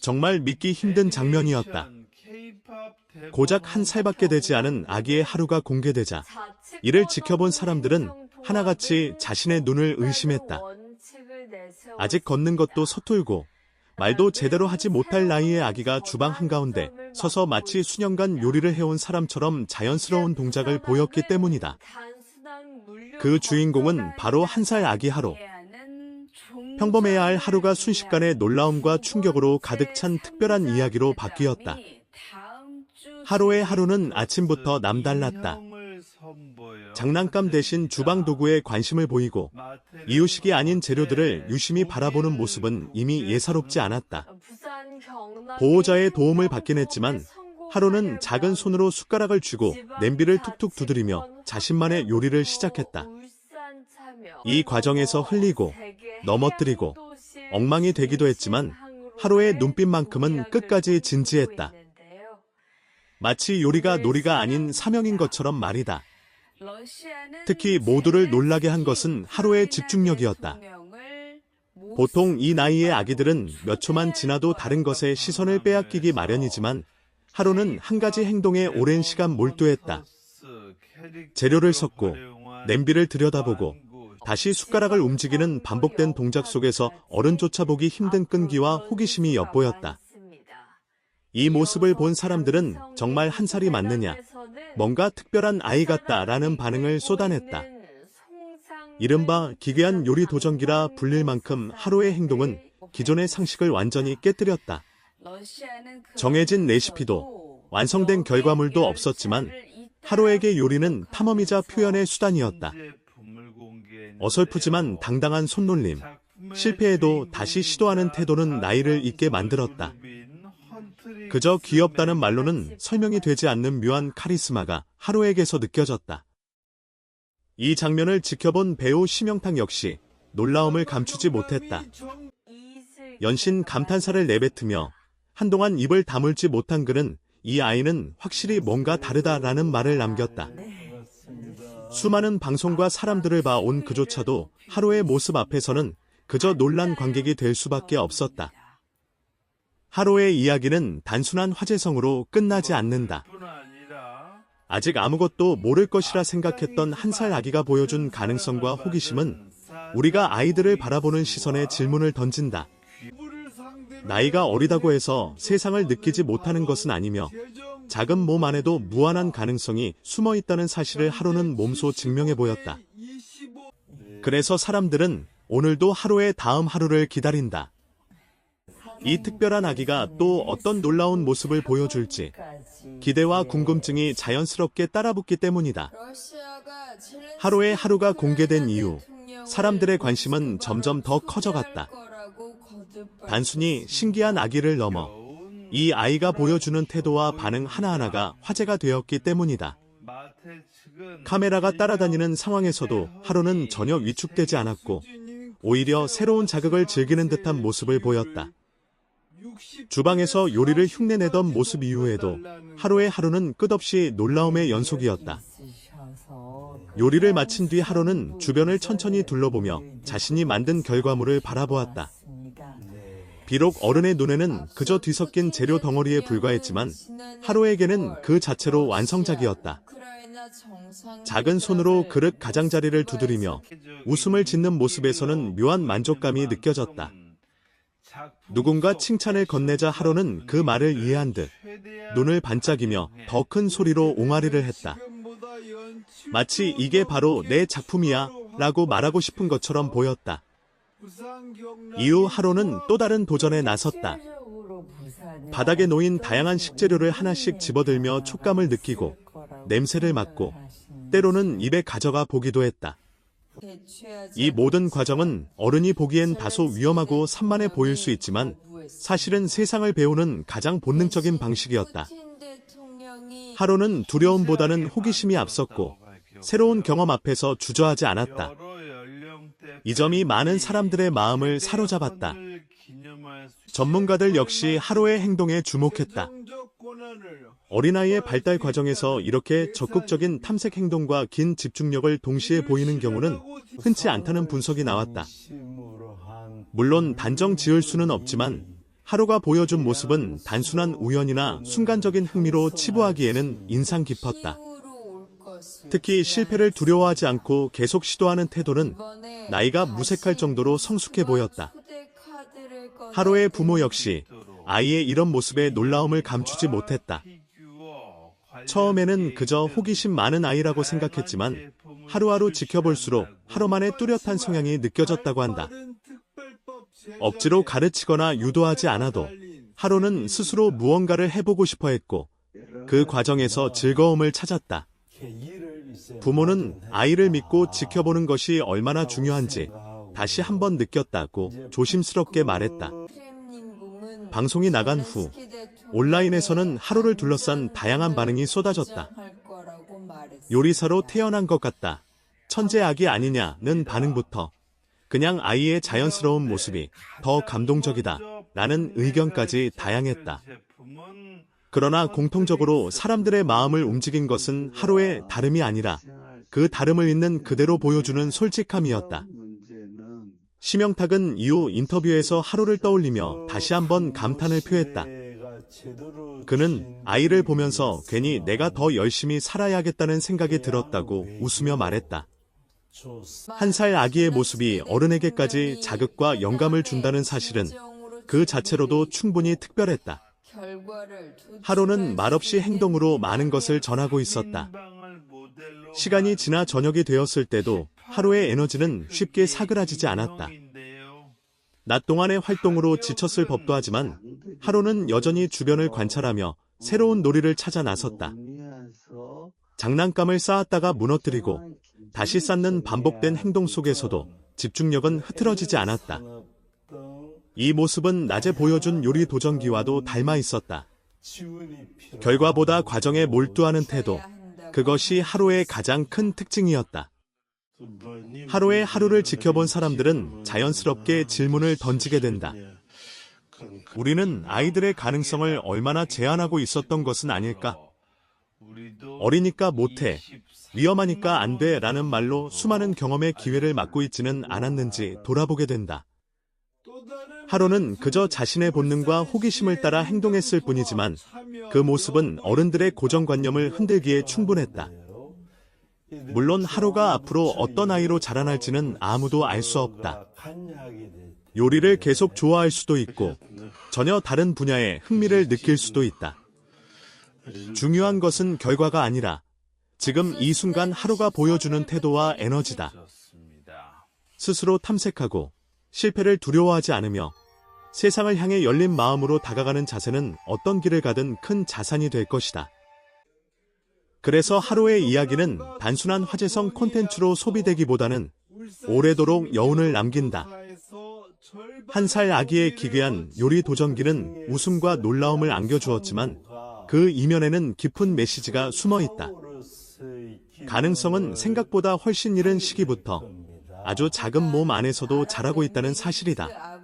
정말 믿기 힘든 장면이었다. 고작 1살밖에 되지 않은 아기의 하루가 공개되자 이를 지켜본 사람들은 하나같이 자신의 눈을 의심했다. 아직 걷는 것도 서툴고 말도 제대로 하지 못할 나이의 아기가 주방 한가운데 서서 마치 수년간 요리를 해온 사람처럼 자연스러운 동작을 보였기 때문이다. 그 주인공은 바로 1살 아기 하루. 평범해야 할 하루가 순식간에 놀라움과 충격으로 가득 찬 특별한 이야기로 바뀌었다. 하루의 하루는 아침부터 남달랐다. 장난감 대신 주방 도구에 관심을 보이고 이유식이 아닌 재료들을 유심히 바라보는 모습은 이미 예사롭지 않았다. 보호자의 도움을 받긴 했지만 하루는 작은 손으로 숟가락을 쥐고 냄비를 툭툭 두드리며 자신만의 요리를 시작했다. 이 과정에서 흘리고 넘어뜨리고 엉망이 되기도 했지만 하루의 눈빛만큼은 끝까지 진지했다. 마치 요리가 놀이가 아닌 사명인 것처럼 말이다. 특히 모두를 놀라게 한 것은 하루의 집중력이었다. 보통 이 나이의 아기들은 몇 초만 지나도 다른 것에 시선을 빼앗기기 마련이지만 하루는 한 가지 행동에 오랜 시간 몰두했다. 재료를 섞고 냄비를 들여다보고 다시 숟가락을 움직이는 반복된 동작 속에서 어른조차 보기 힘든 끈기와 호기심이 엿보였다. 이 모습을 본 사람들은 정말 1살이 맞느냐, 뭔가 특별한 아이 같다라는 반응을 쏟아냈다. 이른바 기괴한 요리 도전기라 불릴 만큼 하루의 행동은 기존의 상식을 완전히 깨뜨렸다. 정해진 레시피도 완성된 결과물도 없었지만 하루에게 요리는 탐험이자 표현의 수단이었다. 어설프지만 당당한 손놀림, 실패해도 다시 시도하는 태도는 나이를 잊게 만들었다. 그저 귀엽다는 말로는 설명이 되지 않는 묘한 카리스마가 하루에게서 느껴졌다. 이 장면을 지켜본 배우 심영탁 역시 놀라움을 감추지 못했다. 연신 감탄사를 내뱉으며 한동안 입을 다물지 못한 그는 이 아이는 확실히 뭔가 다르다라는 말을 남겼다. 수많은 방송과 사람들을 봐온 그조차도 하루의 모습 앞에서는 그저 놀란 관객이 될 수밖에 없었다. 하루의 이야기는 단순한 화제성으로 끝나지 않는다. 아직 아무것도 모를 것이라 생각했던 1살 아기가 보여준 가능성과 호기심은 우리가 아이들을 바라보는 시선에 질문을 던진다. 나이가 어리다고 해서 세상을 느끼지 못하는 것은 아니며 작은 몸 안에도 무한한 가능성이 숨어 있다는 사실을 하루는 몸소 증명해 보였다. 그래서 사람들은 오늘도 하루의 다음 하루를 기다린다. 이 특별한 아기가 또 어떤 놀라운 모습을 보여줄지 기대와 궁금증이 자연스럽게 따라붙기 때문이다. 하루의 하루가 공개된 이후 사람들의 관심은 점점 더 커져갔다. 단순히 신기한 아기를 넘어 이 아이가 보여주는 태도와 반응 하나하나가 화제가 되었기 때문이다. 카메라가 따라다니는 상황에서도 하루는 전혀 위축되지 않았고 오히려 새로운 자극을 즐기는 듯한 모습을 보였다. 주방에서 요리를 흉내내던 모습 이후에도 하루의 하루는 끝없이 놀라움의 연속이었다. 요리를 마친 뒤 하루는 주변을 천천히 둘러보며 자신이 만든 결과물을 바라보았다. 비록 어른의 눈에는 그저 뒤섞인 재료 덩어리에 불과했지만 하루에게는 그 자체로 완성작이었다. 작은 손으로 그릇 가장자리를 두드리며 웃음을 짓는 모습에서는 묘한 만족감이 느껴졌다. 누군가 칭찬을 건네자 하루는 그 말을 이해한 듯 눈을 반짝이며 더 큰 소리로 옹알이를 했다. 마치 이게 바로 내 작품이야 라고 말하고 싶은 것처럼 보였다. 이후 하루는 또 다른 도전에 나섰다. 바닥에 놓인 다양한 식재료를 하나씩 집어들며 촉감을 느끼고 냄새를 맡고 때로는 입에 가져가 보기도 했다. 이 모든 과정은 어른이 보기엔 다소 위험하고 산만해 보일 수 있지만 사실은 세상을 배우는 가장 본능적인 방식이었다. 하루는 두려움보다는 호기심이 앞섰고 새로운 경험 앞에서 주저하지 않았다. 이 점이 많은 사람들의 마음을 사로잡았다. 전문가들 역시 하루의 행동에 주목했다. 어린아이의 발달 과정에서 이렇게 적극적인 탐색 행동과 긴 집중력을 동시에 보이는 경우는 흔치 않다는 분석이 나왔다. 물론 단정 지을 수는 없지만 하루가 보여준 모습은 단순한 우연이나 순간적인 흥미로 치부하기에는 인상 깊었다. 특히 실패를 두려워하지 않고 계속 시도하는 태도는 나이가 무색할 정도로 성숙해 보였다. 하루의 부모 역시 아이의 이런 모습에 놀라움을 감추지 못했다. 처음에는 그저 호기심 많은 아이라고 생각했지만 하루하루 지켜볼수록 하루 만에 뚜렷한 성향이 느껴졌다고 한다. 억지로 가르치거나 유도하지 않아도 하루는 스스로 무언가를 해보고 싶어 했고 그 과정에서 즐거움을 찾았다. 부모는 아이를 믿고 지켜보는 것이 얼마나 중요한지 다시 한번 느꼈다고 조심스럽게 말했다. 방송이 나간 후 온라인에서는 하루를 둘러싼 다양한 반응이 쏟아졌다. 요리사로 태어난 것 같다. 천재아기 아니냐는 반응부터 그냥 아이의 자연스러운 모습이 더 감동적이다 라는 의견까지 다양했다. 그러나 공통적으로 사람들의 마음을 움직인 것은 하루의 다름이 아니라 그 다름을 있는 그대로 보여주는 솔직함이었다. 심영탁은 이후 인터뷰에서 하루를 떠올리며 다시 한번 감탄을 표했다. 그는 아이를 보면서 괜히 내가 더 열심히 살아야겠다는 생각이 들었다고 웃으며 말했다. 1살 아기의 모습이 어른에게까지 자극과 영감을 준다는 사실은 그 자체로도 충분히 특별했다. 하루는 말없이 행동으로 많은 것을 전하고 있었다. 시간이 지나 저녁이 되었을 때도 하루의 에너지는 쉽게 사그라지지 않았다. 낮 동안의 활동으로 지쳤을 법도 하지만 하루는 여전히 주변을 관찰하며 새로운 놀이를 찾아 나섰다. 장난감을 쌓았다가 무너뜨리고 다시 쌓는 반복된 행동 속에서도 집중력은 흐트러지지 않았다. 이 모습은 낮에 보여준 요리 도전기와도 닮아 있었다. 결과보다 과정에 몰두하는 태도, 그것이 하루의 가장 큰 특징이었다. 하루의 하루를 지켜본 사람들은 자연스럽게 질문을 던지게 된다. 우리는 아이들의 가능성을 얼마나 제한하고 있었던 것은 아닐까? 어리니까 못해, 위험하니까 안 돼 라는 말로 수많은 경험의 기회를 막고 있지는 않았는지 돌아보게 된다. 하루는 그저 자신의 본능과 호기심을 따라 행동했을 뿐이지만 그 모습은 어른들의 고정관념을 흔들기에 충분했다. 물론 하루가 앞으로 어떤 아이로 자라날지는 아무도 알 수 없다. 요리를 계속 좋아할 수도 있고 전혀 다른 분야에 흥미를 느낄 수도 있다. 중요한 것은 결과가 아니라 지금 이 순간 하루가 보여주는 태도와 에너지다. 스스로 탐색하고 실패를 두려워하지 않으며 세상을 향해 열린 마음으로 다가가는 자세는 어떤 길을 가든 큰 자산이 될 것이다. 그래서 하루의 이야기는 단순한 화제성 콘텐츠로 소비되기보다는 오래도록 여운을 남긴다. 1살 아기의 기괴한 요리 도전기는 웃음과 놀라움을 안겨주었지만 그 이면에는 깊은 메시지가 숨어 있다. 가능성은 생각보다 훨씬 이른 시기부터 아주 작은 몸 안에서도 자라고 있다는 사실이다.